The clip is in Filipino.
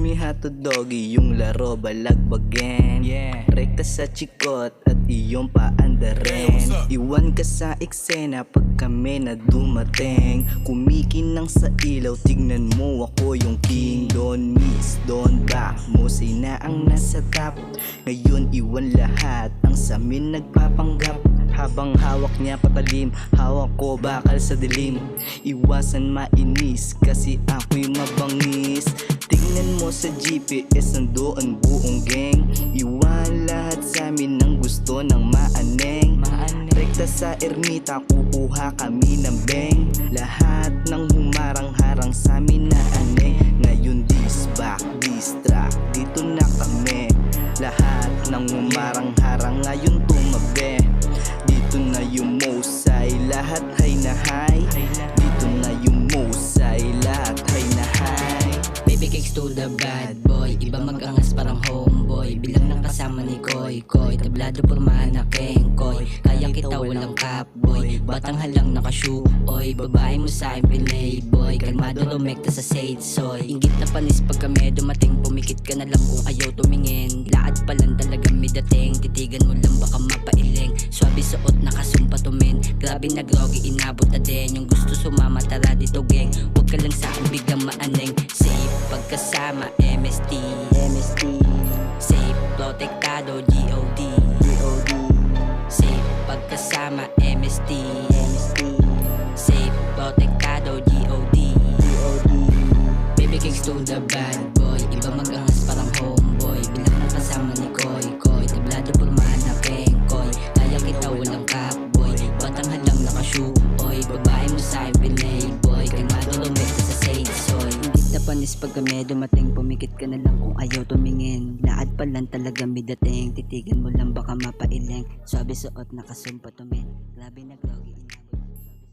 me hot doggy, yung laro balagbagin. Rekta sa chikot at iyong paandarin. Iwan ka sa eksena pag kami na dumating. Kumikinang sa ilaw, tignan mo ako yung king. Don't miss, don't back, musay na ang nasa top. Ngayon iwan lahat, ang samin nagpapanggap. Habang hawak niya patalim, hawak ko bakal sa dilim. Iwasan mainis kasi ako'y mabangis. Tingnan mo sa GPS, nandoon buong gang. Iwan lahat sa amin ng gusto ng maaneng. Rekta sa ermita, kukuha kami ng beng. Lahat ng humarang-harang sa amin na aneng. Ngayon this back, this track, dito na kami. Lahat ng humarang-harang ngayon tumabi. Dito na yung mosay, lahat hay na hay. Dito na yung mosay, lahat hay na hay. Baby cakes to the bad boy, iba mag-angas parang homeboy. Bilang ng kasama ni Koy Koy, tablado pormahan na kengkoy. Kaya kita walang capboy, batang halang nakashoe. Oy, babae mo sa akin playboy, kalmado lumekta sa sage soy. Ingit na panis pag kami dumating, pumikit ka na lang kung ayaw tumingin. Laad pa lang talaga may dating, titigan mo lang baka mapailing. Swabe suot nakasumpa tumin, grabe na groggy inabot na din. Yung gusto sumama tara dito gang, huwag ka lang sa akin biglang maaneng. Safe pagkasama MST, safe protektado GOD, safe pagkasama MST, safe protektado GOD. Baby kicks to the bad boy, iba mag-angas parang homeboy. Bilang ng kasama ni Koy Koy, tablado pormahan na kengkoy. Kaya kita walang capboy, batang halang nakashoe. Oy, babae mo sa akin playboy, kalmado lumekta sa sage soy. Panis pag kami dumating, pumikit ka na lang kung ayaw tumingin. Laad pa lang talaga may dating, titigan mo lang baka mapailing. Swabe suot nakasumpa tumin, grabe na groggy.